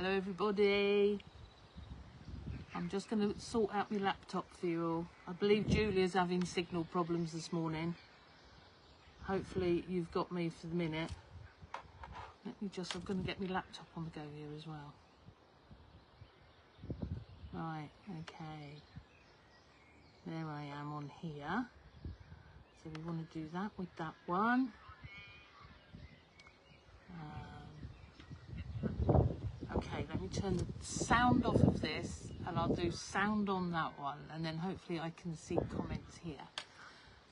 Hello everybody. I'm just going to sort out my laptop for you all. I believe Julia's having signal problems this morning. Hopefully you've got me for the minute. Let me just, I'm going to get my laptop on the go here as well. Right, okay. There I am on here. So we want to do that with that one. Okay, let me turn the sound off of this and I'll do sound on that one, and then hopefully I can see comments here.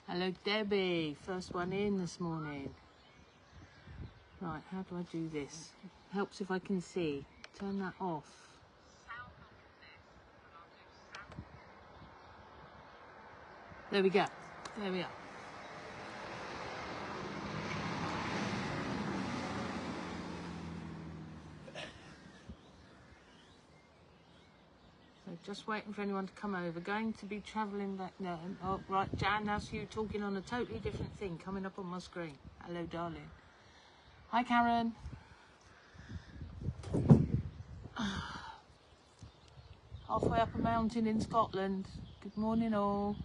Hello Debbie, first one in this morning. Right, how do I do this? Helps if I can see. Turn that off. There we go. There we are. So just waiting for anyone to come over. Going to be travelling back now. Oh, right, Jan, that's you talking on a totally different thing coming up on my screen. Hello, darling. Hi, Karen. Halfway up a mountain in Scotland. Good morning, all.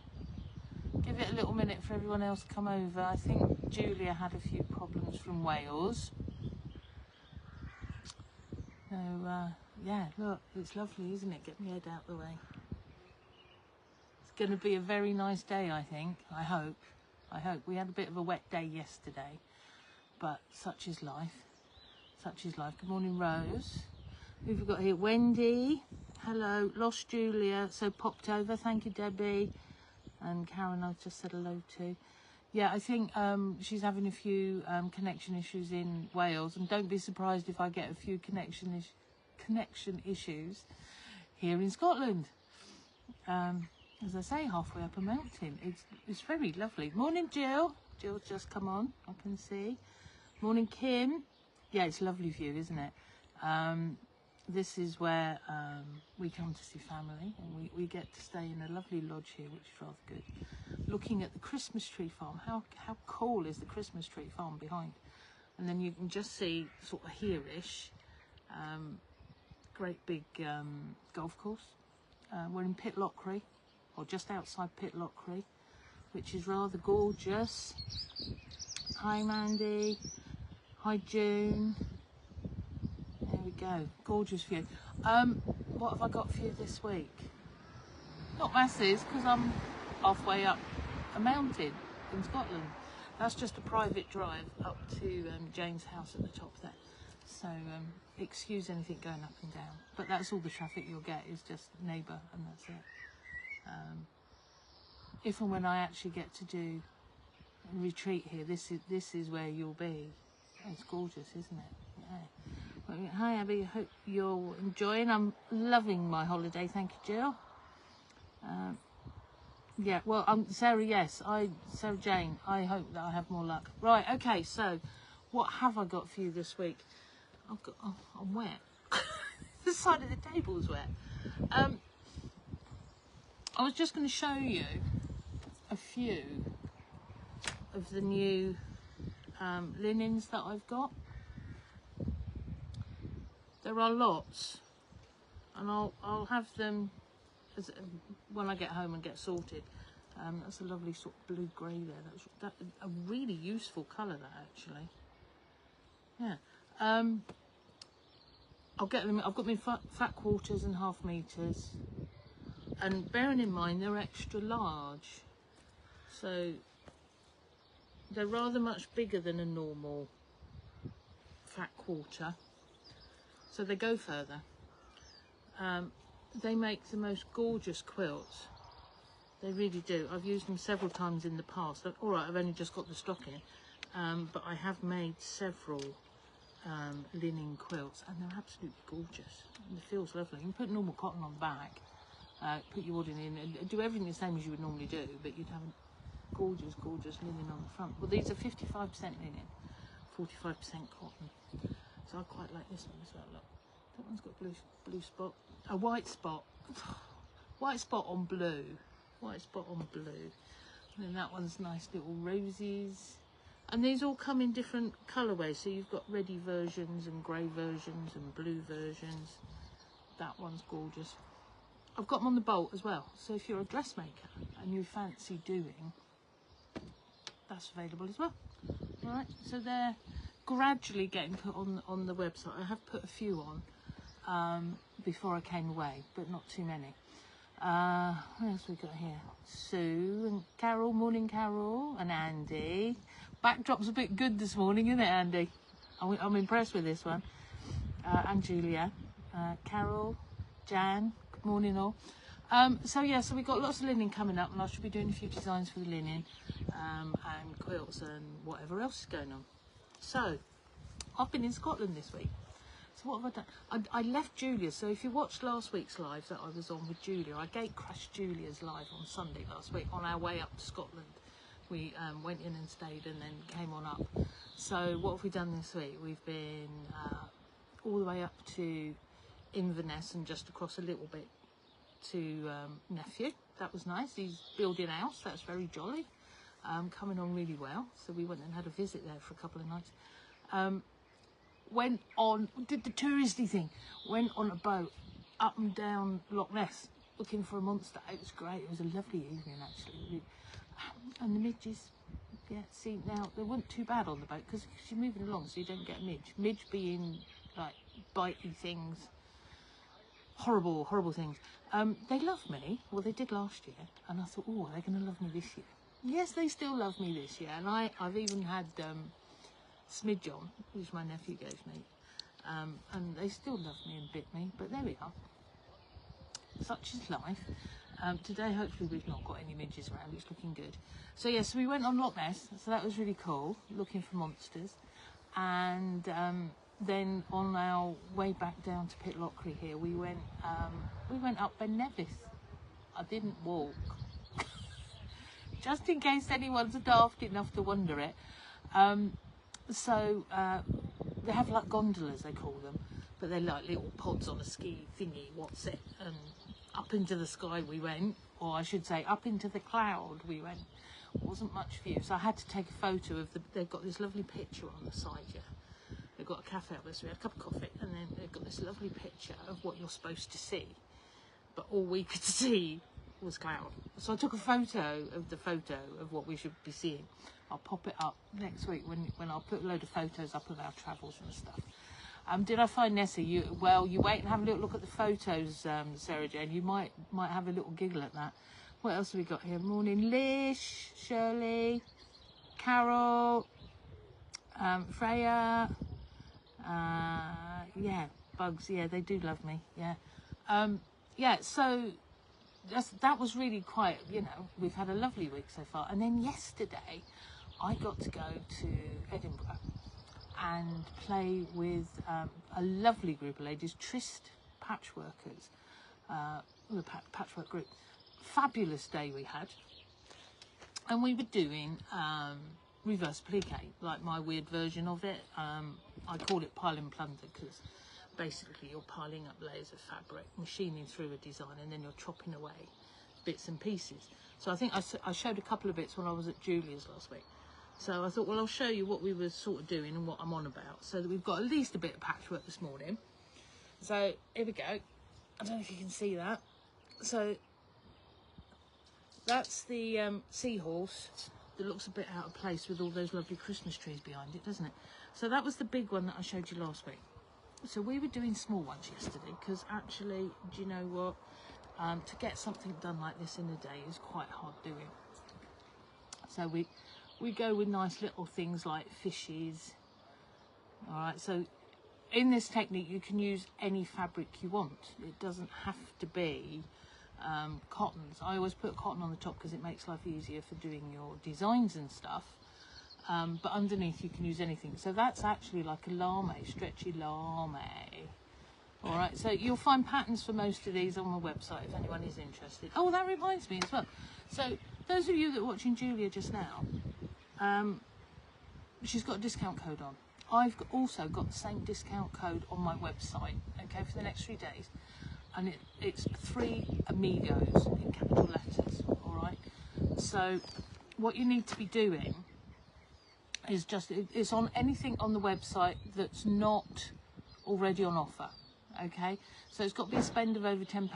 Give it a little minute for everyone else to come over. I think Julia had a few problems from Wales. So, yeah, look, it's lovely, isn't it? Get my head out the way. It's going to be a very nice day, I think. I hope. I hope. We had a bit of a wet day yesterday, but such is life. Such is life. Good morning, Rose. Who have we got here? Wendy. Hello. Lost Julia, so popped over. Thank you, Debbie. And Karen, I've just said hello to. Yeah, I think she's having a few connection issues in Wales, and don't be surprised if I get a few connection issues here in Scotland. As I say, halfway up a mountain. It's very lovely. Morning, Jill. Jill's just come on, I can see. Morning, Kim. Yeah, it's a lovely view, isn't it? This is where we come to see family, and we get to stay in a lovely lodge here, which is rather good. Looking at the Christmas tree farm. How cool is the Christmas tree farm behind? And then you can just see sort of here-ish, great big golf course. We're in Pitlochry, or just outside Pitlochry, which is rather gorgeous. Hi Mandy. Hi June. There we go, gorgeous view. What have I got for you this week? Not masses, because I'm halfway up a mountain in Scotland. That's just a private drive up to Jane's house at the top there. So excuse anything going up and down. But that's all the traffic you'll get, is just neighbour, and that's it. If and when I actually get to do a retreat here, this is where you'll be. It's gorgeous, isn't it? Yeah. Hi Abbie, I hope you're enjoying. I'm loving my holiday, thank you, Jill. Yeah, well, Sarah, yes, Sarah Jane, I hope that I have more luck. Right, okay, so what have I got for you this week? I'm wet. The side of the table is wet. I was just going to show you a few of the new linens that I've got. There are lots, and I'll have them when I get home and get sorted. That's a lovely sort of blue grey there. That's a really useful colour, that actually. Yeah. I'll get them. I've got my fat quarters and half meters, and bearing in mind they're extra large, so they're rather much bigger than a normal fat quarter. So they go further. They make the most gorgeous quilts. They really do. I've used them several times in the past. All right, I've only just got the stock in, but I have made several linen quilts, and they're absolutely gorgeous. And it feels lovely. You can put normal cotton on the back, put your ording in, and do everything the same as you would normally do, but you'd have a gorgeous, gorgeous linen on the front. Well, these are 55% linen, 45% cotton. So I quite like this one as well. Look, that one's got blue spot, a white spot, white spot on blue, white spot on blue. And then that one's nice little roses, And these all come in different colourways. So you've got reddy versions and grey versions and blue versions. That one's gorgeous. I've got them on the bolt as well. So if you're a dressmaker and you fancy doing, that's available as well. All right, so they're gradually getting put on the website. I have put a few on before I came away, but not too many. What else we got here? Sue and Carol, morning Carol, and Andy. Backdrop's a bit good this morning, isn't it, Andy? I'm impressed with this one. And Julia, Carol, Jan, good morning all. So yeah, so we've got lots of linen coming up, and I should be doing a few designs for the linen and quilts and whatever else is going on. So I've been in Scotland this week. So what have I done? I left Julia. So if you watched last week's live that I was on with Julia, I gate crashed Julia's live on Sunday last week on our way up to Scotland. We went in and stayed and then came on up. So what have we done this week? We've been all the way up to Inverness and just across a little bit to Nephew. That was nice. He's building a house. That's very jolly. Coming on really well. So we went and had a visit there for a couple of nights. Did the touristy thing. Went on a boat up and down Loch Ness looking for a monster. It was great. It was a lovely evening actually. And the midges, yeah, see now they weren't too bad on the boat because you're moving along so you don't get a midge. Midge being like bitey things, horrible things. They love me. Well, they did last year, and I thought, oh, they're going to love me this year. Yes, they still love me this year, and I've even had Smidge on, which my nephew gave me, and they still love me and bit me. But there we are. Such is life. Today, hopefully, we've not got any midges around. It's looking good. So yes, we went on Loch Ness, so that was really cool, looking for monsters, and then on our way back down to Pitlochry here, we went up Ben Nevis. I didn't walk, just in case anyone's daft enough to wonder it. So they have like gondolas, they call them, but they're like little pods on a ski thingy. What's it? And up into the sky we went, or I should say, up into the cloud we went. Wasn't much view, so I had to take a photo of they've got this lovely picture on the side here. They've got a cafe out there, so we had a cup of coffee, and then they've got this lovely picture of what you're supposed to see, but all we could see was cloud. So I took a photo of what we should be seeing. I'll pop it up next week when I'll put a load of photos up of our travels and stuff. Did I find Nessie? You wait and have a little look at the photos, Sarah Jane. You might have a little giggle at that. What else have we got here? Morning, Lish, Shirley, Carol, Freya. Yeah, bugs. Yeah, they do love me. Yeah, yeah. So that was really quite. You know, we've had a lovely week so far. And then yesterday, I got to go to Edinburgh and play with a lovely group of ladies, Trist Patchworkers, the Patchwork group. Fabulous day we had, and we were doing reverse appliqué, like my weird version of it. I call it Pile Plunder because basically you're piling up layers of fabric, machining through a design, and then you're chopping away bits and pieces. So I think I showed a couple of bits when I was at Julia's last week. So I thought, well, I'll show you what we were sort of doing and what I'm on about, so that we've got at least a bit of patchwork this morning. So here we go. I don't know if you can see that. So that's the seahorse that looks a bit out of place with all those lovely Christmas trees behind it, doesn't it? So that was the big one that I showed you last week. So we were doing small ones yesterday because actually, do you know what? To get something done like this in a day is quite hard doing. So we go with nice little things like fishes. All right, so in this technique you can use any fabric you want. It doesn't have to be cottons. I always put cotton on the top because it makes life easier for doing your designs and stuff, but underneath you can use anything. So that's actually like a lame, stretchy lame. All right, so you'll find patterns for most of these on my website if anyone is interested. Oh, that reminds me as well. So those of you that are watching Julia just now, she's got a discount code on. I've also got the same discount code on my website, okay, for the next 3 days. And it's 3 Amigos in capital letters, all right? So what you need to be doing is just, it's on anything on the website that's not already on offer. Okay, so it's got to be a spend of over £10.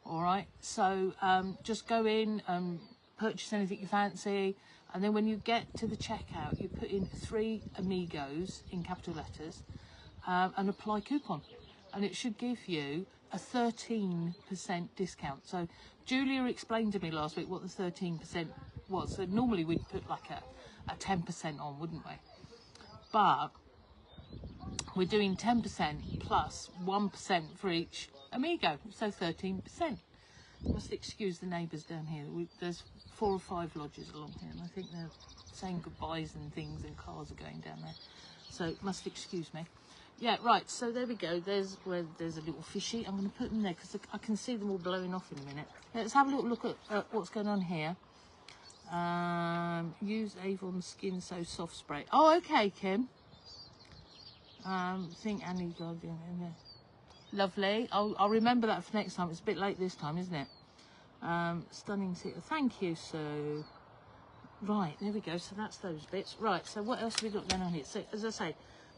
All right, so just go in and purchase anything you fancy, and then when you get to the checkout, you put in 3 Amigos in capital letters and apply coupon, and it should give you a 13% discount. So Julia explained to me last week what the 13% was. So normally we'd put like a 10% on, wouldn't we? But we're doing 10% plus 1% for each Amigo, so 13%. You must excuse the neighbours down here. There's 4 or 5 lodges along here, and I think they're saying goodbyes and things, and cars are going down there. So must excuse me. Yeah, right. So there we go. There's a little fishy. I'm going to put them there because I can see them all blowing off in a minute. Let's have a little look at what's going on here. Use Avon Skin So Soft Spray. Oh, okay, Kim. Think Annie got in there. Lovely. I'll remember that for next time. It's a bit late this time, isn't it? Stunning. Thank you, Sue. Right, there we go. So that's those bits. Right, so what else have we got going on here? So, as I say,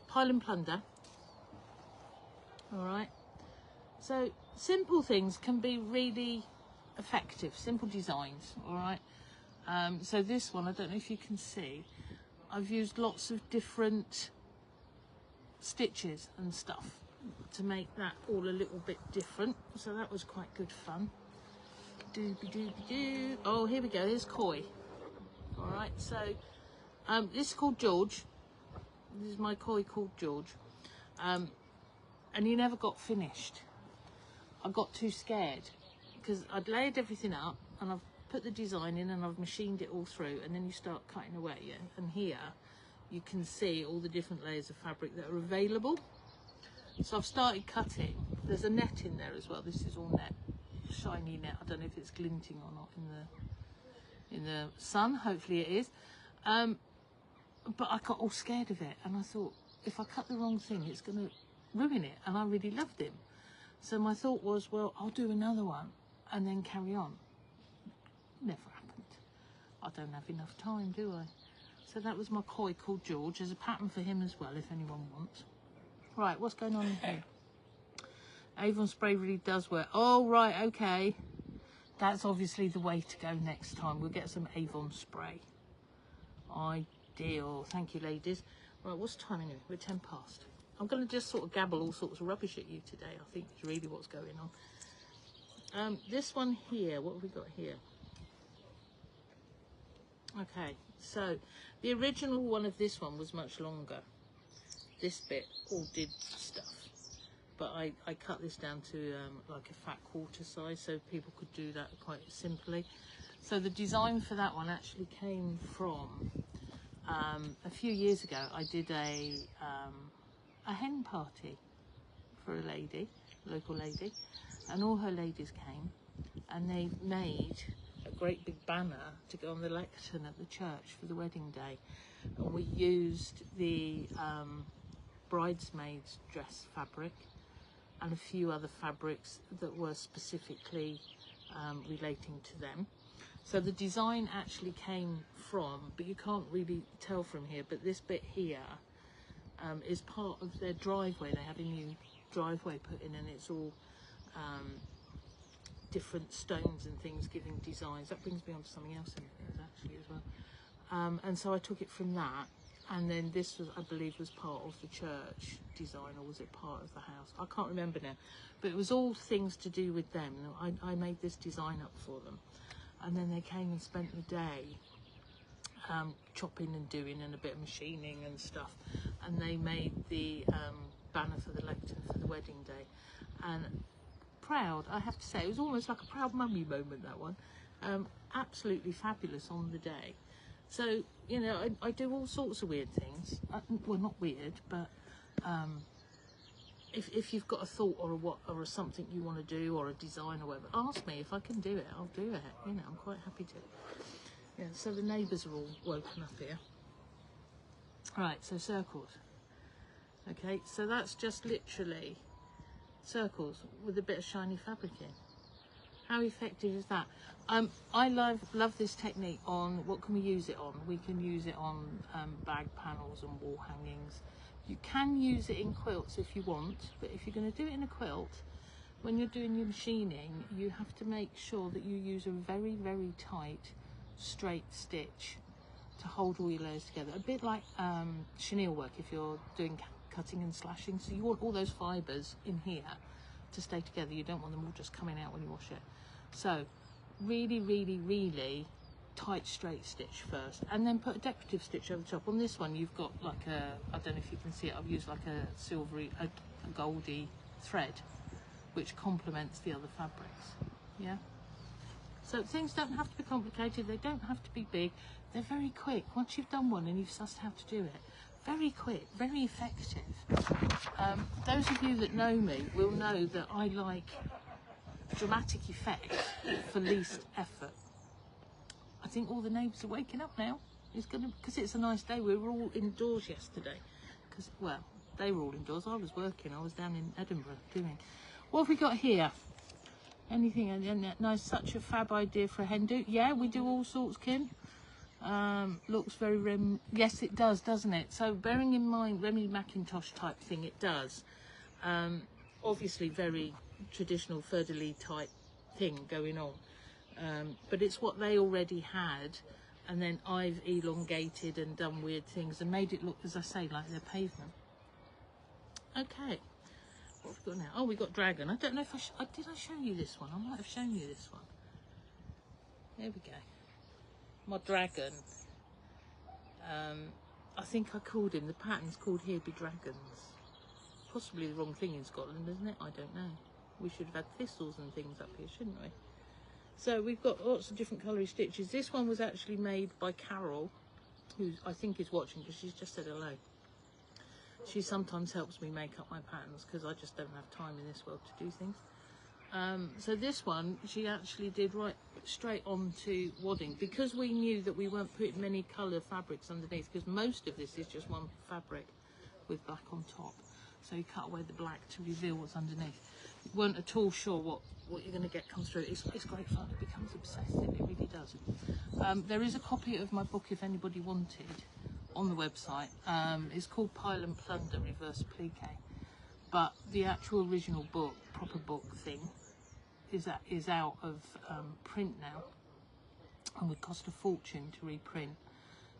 Pile Plunder. All right. So, simple things can be really effective. Simple designs. All right. So this one, I don't know if you can see, I've used lots of different stitches and stuff to make that all a little bit different. So that was quite good fun. Doobie-doobie-doo. Oh, here we go. Here's Koi. All right. So this is called George. This is my Koi called George. And he never got finished. I got too scared because I'd laid everything up and I've put the design in and I've machined it all through, and then you start cutting away, yeah? And here you can see all the different layers of fabric that are available. So I've started cutting. There's a net in there as well. This is all net, shiny net. I don't know if it's glinting or not in the sun. Hopefully it is. But I got all scared of it, and I thought if I cut the wrong thing, it's going to ruin it. And I really loved him. So my thought was, well, I'll do another one and then carry on. Never happened. I don't have enough time, do I? So that was my Koi called George. There's a pattern for him as well if anyone wants. Right, what's going on here? Avon spray really does work. Oh, right, okay. That's obviously the way to go next time. We'll get some Avon spray. Ideal. Thank you, ladies. Right, what's the time anyway? We're 10 past. I'm going to just sort of gabble all sorts of rubbish at you today. I think is really what's going on. This one here, what have we got here? Okay, so the original one of this one was much longer. This bit all did stuff, but I cut this down to like a fat quarter size so people could do that quite simply. So the design for that one actually came from a few years ago. I did a hen party for a lady, a local lady, and all her ladies came, and they made a great big banner to go on the lectern at the church for the wedding day, and we used the bridesmaids dress fabric and a few other fabrics that were specifically relating to them. So the design actually came from, but you can't really tell from here, but this bit here is part of their driveway. They had a new driveway put in, and it's all different stones and things giving designs. That brings me on to something else in it actually as well. And so I took it from that, and then this was, I believe, was part of the church design, or was it part of the house? I can't remember now, but it was all things to do with them. I made this design up for them, and then they came and spent the day chopping and doing and a bit of machining and stuff, and they made the banner for the lectern for the wedding day. And proud, I have to say, it was almost like a proud mummy moment, that one. Absolutely fabulous on the day. So, you know, I do all sorts of weird things. Well, not weird, but if you've got a thought or something you want to do, or a design or whatever, ask me. If I can do it, I'll do it. You know, I'm quite happy to. Yeah, so the neighbours are all woken up here. Right, so circles. Okay, so that's just literally circles with a bit of shiny fabric in. How effective is that? I love this technique on, what can we use it on? We can use it on bag panels and wall hangings. You can use it in quilts if you want, but if you're going to do it in a quilt, when you're doing your machining, you have to make sure that you use a very, very tight, straight stitch to hold all your layers together. A bit like chenille work if you're doing cutting and slashing. So you want all those fibres in here to stay together. You don't want them all just coming out when you wash it. So really, really, really tight straight stitch first, and then put a decorative stitch over the top. On this one you've got like a, I don't know if you can see it, I've used like a silvery, a goldy thread which complements the other fabrics. Yeah, so things don't have to be complicated, they don't have to be big, they're very quick. Once you've done one and you've sussed how to do it, very quick, very effective. Those of you that know me will know that I like dramatic effect for least effort. I think all the neighbours are waking up now. It's gonna, because it's a nice day. We were all indoors yesterday. Because, well, they were all indoors. I was working. I was down in Edinburgh doing. What have we got here? Anything? And nice, such a fab idea for a hen do. Yeah, we do all sorts, Kim. Looks very yes, it does, doesn't it? So bearing in mind Remy Mackintosh type thing, it does. Obviously very traditional fleur-de-lis type thing going on, but it's what they already had, and then I've elongated and done weird things and made it look, as I say, like they're pavement. Okay, what have we got now? Oh, we got dragon. I don't know if did I show you this one? I might have shown you this one. There we go. My dragon. I think I called him, the pattern's called Here Be Dragons. Possibly the wrong thing in Scotland, isn't it? I don't know. We should have had thistles and things up here, shouldn't we? So we've got lots of different coloury stitches. This one was actually made by Carol, who I think is watching because she's just said hello. She sometimes helps me make up my patterns because I just don't have time in this world to do things. So this one, she actually did right straight on to wadding, because we knew that we weren't putting many colour fabrics underneath, because most of this is just one fabric with black on top. So you cut away the black to reveal what's underneath. You weren't at all sure what you're going to get comes through. It's great fun. It becomes obsessive. It really does. There is a copy of my book if anybody wanted on the website. It's called Pile and Plunder Reverse Appliqué. But the actual original book, proper book thing, is out of print now, and would cost a fortune to reprint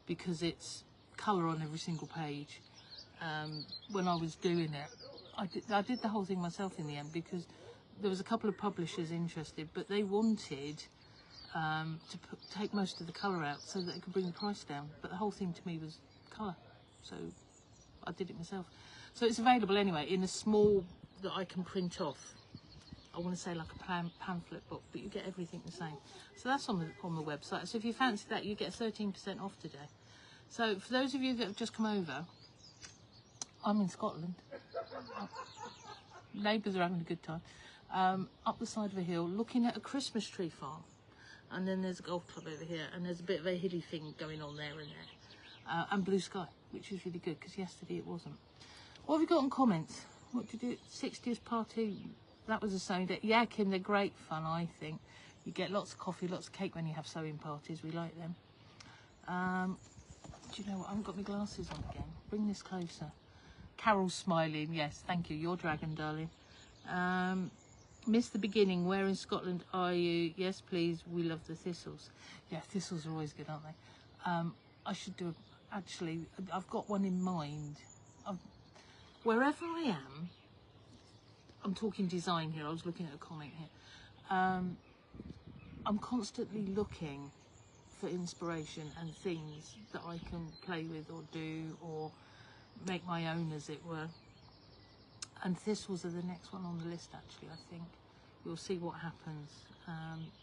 because it's colour on every single page. When I was doing it, I did the whole thing myself in the end, because there was a couple of publishers interested, but they wanted to take most of the colour out so that it could bring the price down. But the whole thing to me was colour, so I did it myself. So it's available anyway in a small that I can print off. I want to say like a pamphlet book, but you get everything the same. So that's on the website. So if you fancy that, you get 13% off today. So for those of you that have just come over, I'm in Scotland. Neighbours are having a good time. Up the side of a hill, looking at a Christmas tree farm. And then there's a golf club over here, and there's a bit of a hilly thing going on there and there. And blue sky, which is really good, because yesterday it wasn't. What have you got in comments? What did you do? 60th party? That was a sewing day. Yeah, Kim, they're great fun, I think. You get lots of coffee, lots of cake when you have sewing parties. We like them. Do you know what? I haven't got my glasses on again. Bring this closer. Carol's smiling. Yes, thank you. Your dragon, darling. Missed the beginning. Where in Scotland are you? Yes, please. We love the thistles. Yeah, thistles are always good, aren't they? I should do. Actually, I've got one in mind. Wherever I am, I'm talking design here. I was looking at a comment here. I'm constantly looking for inspiration and things that I can play with or do or make my own, as it were. And thistles are the next one on the list, actually, I think. We'll see what happens.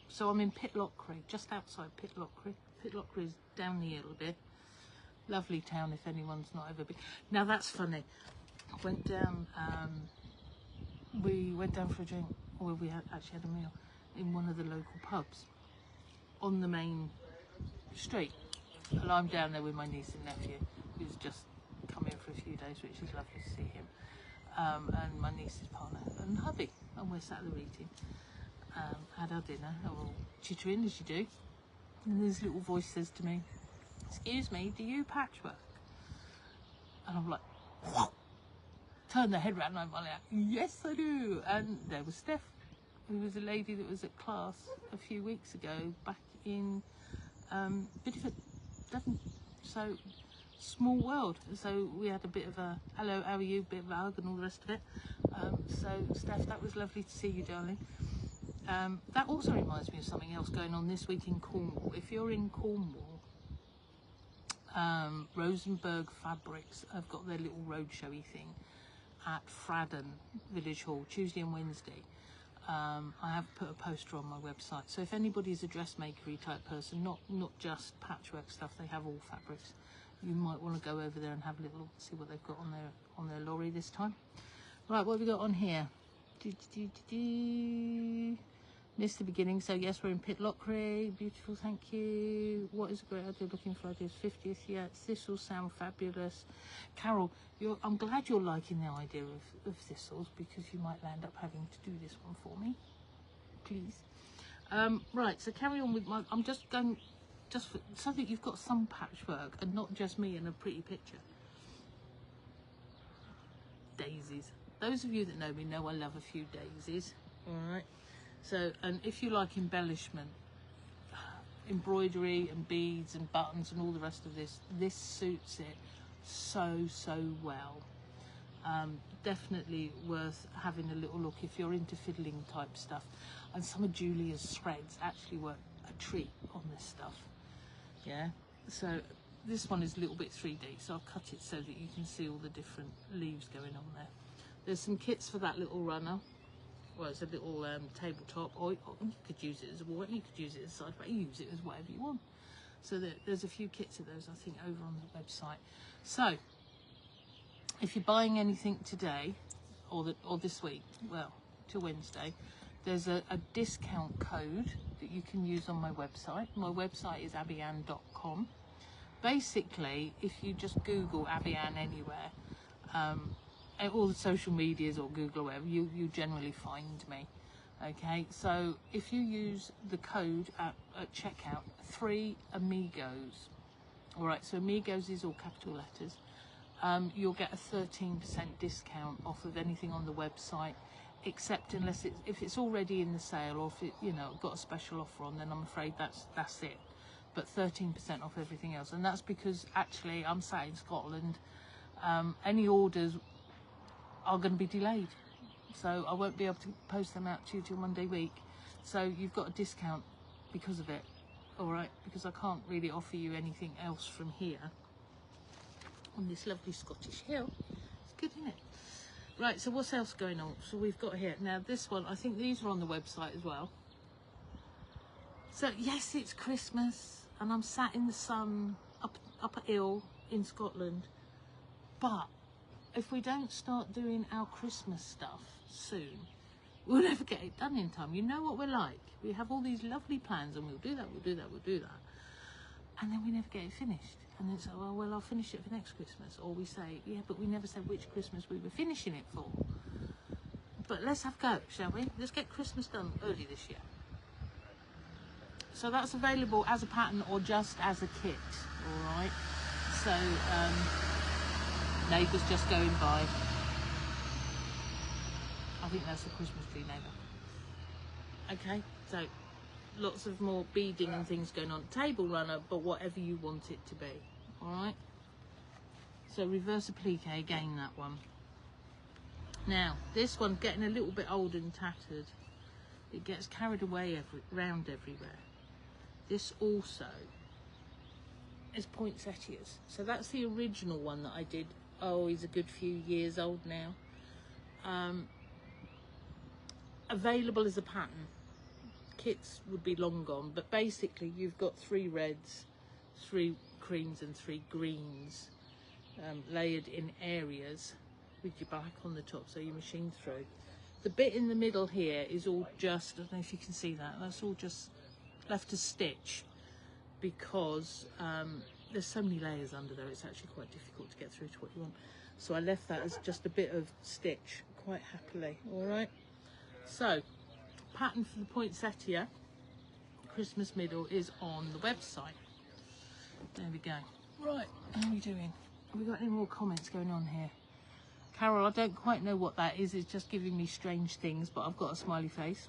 So I'm in Pitlochry, just outside Pitlochry. Pitlochry is down here a little bit. Lovely town if anyone's not ever been. Now that's funny. Went down, we went down for a drink, or we actually had a meal in one of the local pubs on the main street. And I'm down there with my niece and nephew, who's just come in for a few days, which is lovely to see him. And my niece's partner and hubby, and we're sat there eating. had our dinner, or chittering as you do, and this little voice says to me, "Excuse me, do you patchwork?" And I'm like, what? Turn the head round and I'm like, "Yes, I do." And there was Steph, who was a lady that was at class a few weeks ago back in Bideford, Devon. So small world. So we had a bit of a hello, how are you, bit of a hug and all the rest of it. So Steph, that was lovely to see you, darling. That also reminds me of something else going on this week in Cornwall. If you're in Cornwall, Rosenberg Fabrics have got their little roadshowy thing at Fradden Village Hall, Tuesday and Wednesday. I have put a poster on my website, so if anybody's a dressmakery type person, not just patchwork stuff, they have all fabrics, you might want to go over there and have a little look, see what they've got on their lorry this time. Right, what have we got on here? Missed the beginning, so yes, we're in Pitlochry. Beautiful, thank you. What is a great idea? Looking for ideas. 50th, yeah, thistles sound fabulous. Carol, I'm glad you're liking the idea of thistles, because you might land up having to do this one for me, please. Right, so carry on with I'm just going, so that you've got some patchwork and not just me in a pretty picture. Daisies. Those of you that know me know I love a few daisies, all right? So, and if you like embellishment, embroidery and beads and buttons and all the rest of this suits it so well. Definitely worth having a little look if you're into fiddling type stuff. And some of Julia's threads actually were a treat on this stuff. Yeah, so this one is a little bit 3D, so I've cut it so that you can see all the different leaves going on there. There's some kits for that little runner. Well, it's a little tabletop, or you could use it as a wall, you could use it as a side back, use it as whatever you want. So there's a few kits of those, I think, over on the website. So if you're buying anything today or this week, well, till Wednesday, there's a discount code that you can use on my website. My website is abbieanne.com. Basically, if you just Google Abbieanne anywhere, all the social medias or Google or whatever, you generally find me. Okay, so if you use the code at checkout, 3 Amigos, all right, so Amigos is all capital letters, you'll get a 13% discount off of anything on the website, except unless if it's already in the sale, or if it, you know, got a special offer on, then I'm afraid that's it. But 13% off everything else, and that's because actually I'm sat in Scotland. Any orders are going to be delayed, so I won't be able to post them out to you till Monday week. So you've got a discount because of it, all right? Because I can't really offer you anything else from here on this lovely Scottish hill. It's good, isn't it? Right, so what's else going on? So we've got here now this one. I think these are on the website as well. So yes, it's Christmas, and I'm sat in the sun up a hill in Scotland, but if we don't start doing our Christmas stuff soon, we'll never get it done in time. You know what we're like. We have all these lovely plans, and we'll do that, we'll do that, we'll do that, and then we never get it finished. And then say, oh, well, I'll finish it for next Christmas. Or we say, yeah, but we never said which Christmas we were finishing it for. But let's have a go, shall we? Let's get Christmas done early this year. So that's available as a pattern or just as a kit, all right? So, neighbours just going by. I think that's a Christmas tree neighbour. Okay, so lots of more beading and things going on. Table runner, but whatever you want it to be, all right? So reverse applique again, that one. Now, this one getting a little bit old and tattered. It gets carried away round everywhere. This also is poinsettias. So that's the original one that I did. Oh, he's a good few years old now. Available as a pattern. Kits would be long gone, but basically you've got 3 reds, 3 creams and 3 greens layered in areas with your black on the top, so you machine through. The bit in the middle here is all just, I don't know if you can see that, that's all just left to stitch, because there's so many layers under there, it's actually quite difficult to get through to what you want. So I left that as just a bit of stitch quite happily, all right? So pattern for the poinsettia Christmas middle is on the website. There we go. Right, how are we doing? Have we got any more comments going on here? Carol, I don't quite know what that is. It's just giving me strange things, but I've got a smiley face.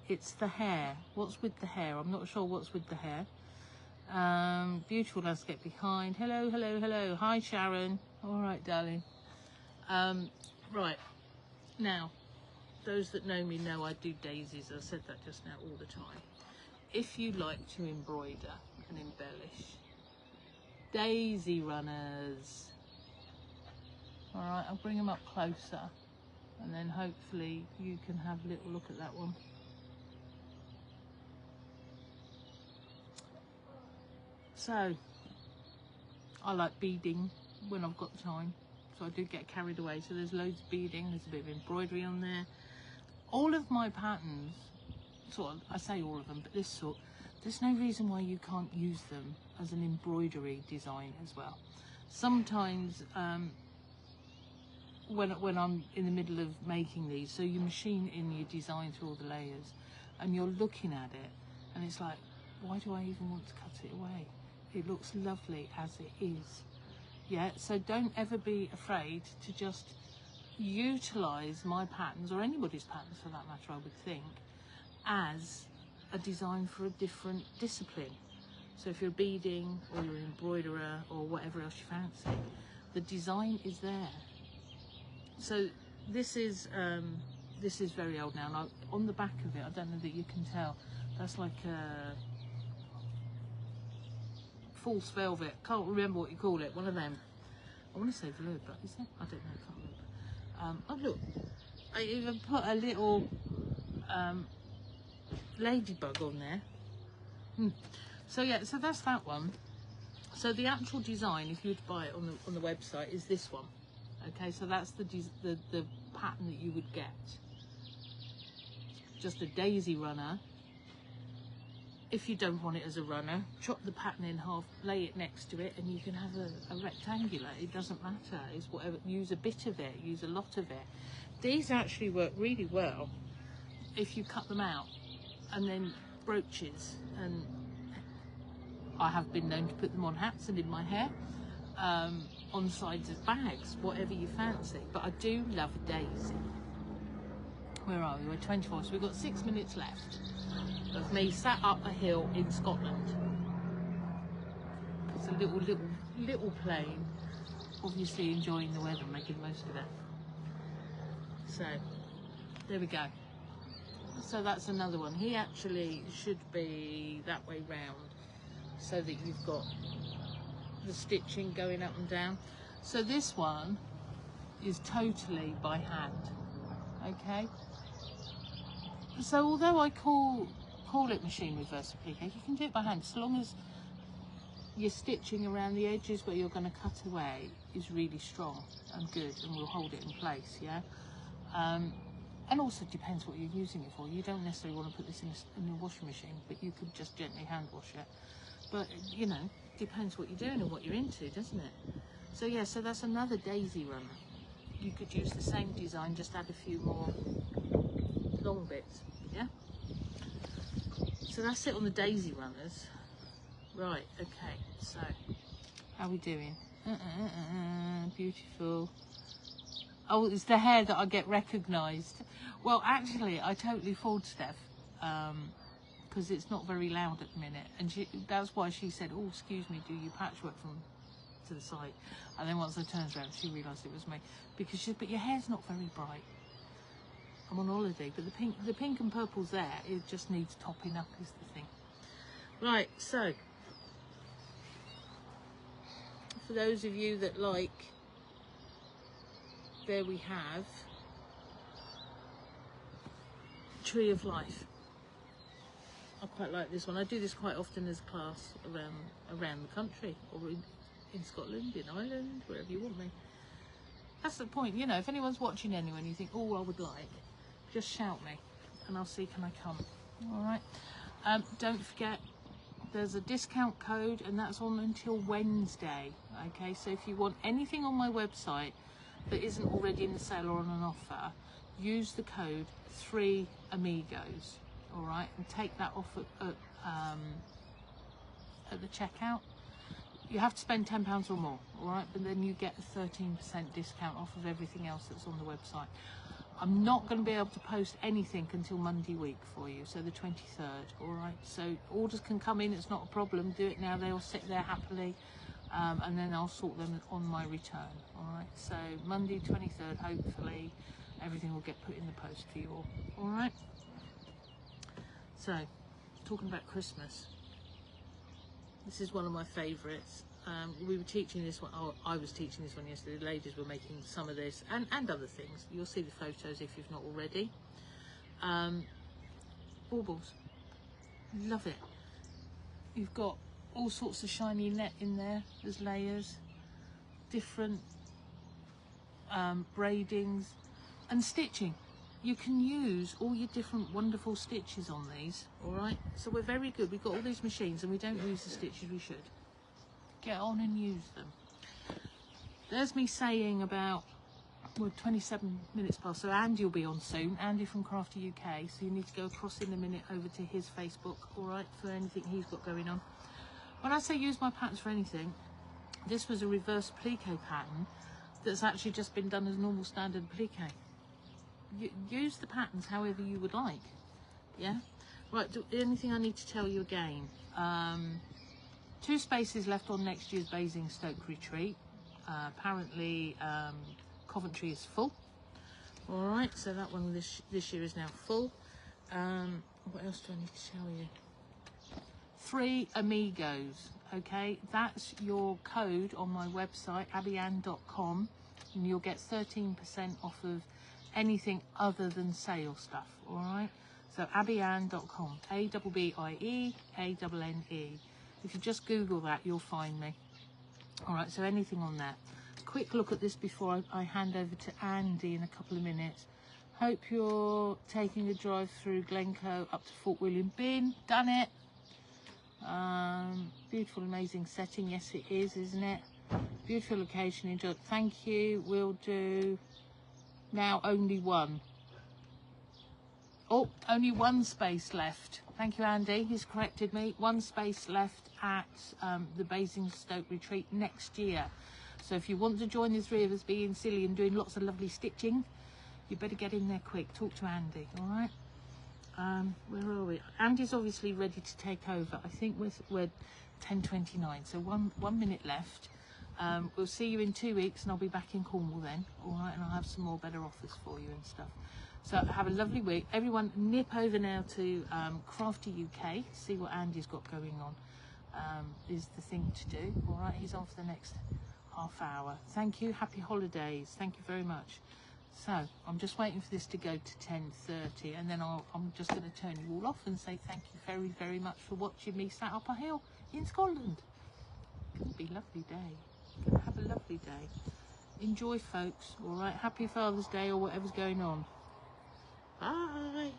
It's the hair. What's with the hair? I'm not sure what's with the hair. Beautiful landscape behind. Hello, hello, hello. Hi, Sharon. All right, darling. Right. Now, those that know me know I do daisies. I said that just now all the time. If you like to embroider and embellish, daisy runners. All right, I'll bring them up closer and then hopefully you can have a little look at that one. So, I like beading when I've got the time, so I do get carried away. So there's loads of beading, there's a bit of embroidery on there. All of my patterns, sort of, I say all of them, but this sort, there's no reason why you can't use them as an embroidery design as well. Sometimes, when I'm in the middle of making these, so you machine in your design through all the layers, and you're looking at it, and it's like, why do I even want to cut it away? It looks lovely as it is. Yeah, so don't ever be afraid to just utilize my patterns, or anybody's patterns for that matter, I would think, as a design for a different discipline. So if you're beading or you're an embroiderer or whatever else you fancy, the design is there. So this is very old now, and on the back of it, I don't know that you can tell, that's like a false velvet, can't remember what you call it, one of them. I want to say velour, but is it? I don't know, can't remember. Oh look, I even put a little ladybug on there. So yeah, so that's that one. So the actual design, if you were to buy it on the website, is this one. Okay, so that's the pattern that you would get. Just a daisy runner. If you don't want it as a runner, chop the pattern in half, lay it next to it, and you can have a rectangular. It doesn't matter. It's whatever. Use a bit of it, use a lot of it. These actually work really well if you cut them out, and then brooches. And I have been known to put them on hats and in my hair, on sides of bags, whatever you fancy. But I do love a daisy. Where are we? We're 24, so we've got 6 minutes left of me sat up a hill in Scotland. It's a little plane, obviously enjoying the weather, making the most of it. So there we go. So that's another one. He actually should be that way round, so that you've got the stitching going up and down. So this one is totally by hand. Okay, so although I call it machine reverse applique, you can do it by hand, as long as your stitching around the edges where you're going to cut away is really strong and good and will hold it in place. Yeah, and also depends what you're using it for. You don't necessarily want to put this in a washing machine, but you could just gently hand wash it. But you know, depends what you're doing and what you're into, doesn't it? So yeah, so that's another daisy runner. You could use the same design, just add a few more long bits. Yeah, so that's it on the daisy runners. Right, okay, so how are we doing? Beautiful. Oh, it's the hair that I get recognised. Well, actually, I totally fooled Steph, because it's not very loud at the minute, and that's why she said, oh, excuse me, do you patchwork from to the side? And then once I turned around, she realised it was me, because she said, but your hair's not very bright. I'm on holiday, but the pink and purple's there. It just needs topping up is the thing. Right, so for those of you that like, there we have Tree of Life. I quite like this one. I do this quite often as a class around the country, or in Scotland, in Ireland, wherever you want me. That's the point, you know, if anyone's watching anyone you think, oh, I would like, just shout me and I'll see, can I come? All right. Don't forget, there's a discount code, and that's on until Wednesday. Okay, so if you want anything on my website that isn't already in the sale or on an offer, use the code 3 Amigos, all right, and take that off at the checkout. You have to spend £10 or more, all right, but then you get a 13% discount off of everything else that's on the website. I'm not going to be able to post anything until Monday week for you, so the 23rd, all right? So orders can come in, it's not a problem. Do it now, they'll sit there happily, and then I'll sort them on my return, all right? So Monday 23rd, hopefully, everything will get put in the post for you all right? So, talking about Christmas. This is one of my favourites. We were teaching this one, I was teaching this one yesterday. The ladies were making some of this and other things. You'll see the photos if you've not already. Baubles. Love it. You've got all sorts of shiny net in there. There's layers, different braidings and stitching. You can use all your different wonderful stitches on these, all right? So we're very good. We've got all these machines and we don't use the stitches we should. Get on and use them. There's me saying about, well, 27 minutes past, so Andy will be on soon. Andy from Crafty UK, so you need to go across in a minute over to his Facebook, all right, for anything he's got going on. When I say use my patterns for anything, this was a reverse appliqué pattern that's actually just been done as normal standard appliqué. Use the patterns however you would like, yeah? Right, anything I need to tell you again. 2 spaces left on next year's Basingstoke retreat. Apparently Coventry is full. All right, so that one this year is now full. What else do I need to tell you? 3 Amigos, okay? That's your code on my website, Abbieanne.com, and you'll get 13% off of anything other than sale stuff, all right? So Abbieanne.com, ABBIE-ANNE. If you just Google that, you'll find me. All right, so anything on that. Quick look at this before I hand over to Andy in a couple of minutes. Hope you're taking a drive through Glencoe up to Fort William Bin. Done it. Beautiful, amazing setting. Yes, it is, isn't it? Beautiful location. Enjoy. Thank you. We'll do now only one. Oh, only 1 space left. Thank you, Andy. He's corrected me. 1 space left at the Basingstoke retreat next year. So if you want to join the 3 of us being silly and doing lots of lovely stitching, you better get in there quick. Talk to Andy, all right? Where are we? Andy's obviously ready to take over. I think we're 10:29, so one minute left. We'll see you in 2 weeks, and I'll be back in Cornwall then, all right? And I'll have some more better offers for you and stuff. So have a lovely week. Everyone nip over now to Crafty UK, see what Andy's got going on, is the thing to do. All right, he's on for the next half hour. Thank you, happy holidays. Thank you very much. So I'm just waiting for this to go to 10:30, and then I'm just going to turn you all off and say thank you very, very much for watching me sat up a hill in Scotland. It's going to be a lovely day. Gonna have a lovely day. Enjoy, folks. All right, happy Father's Day or whatever's going on. Bye.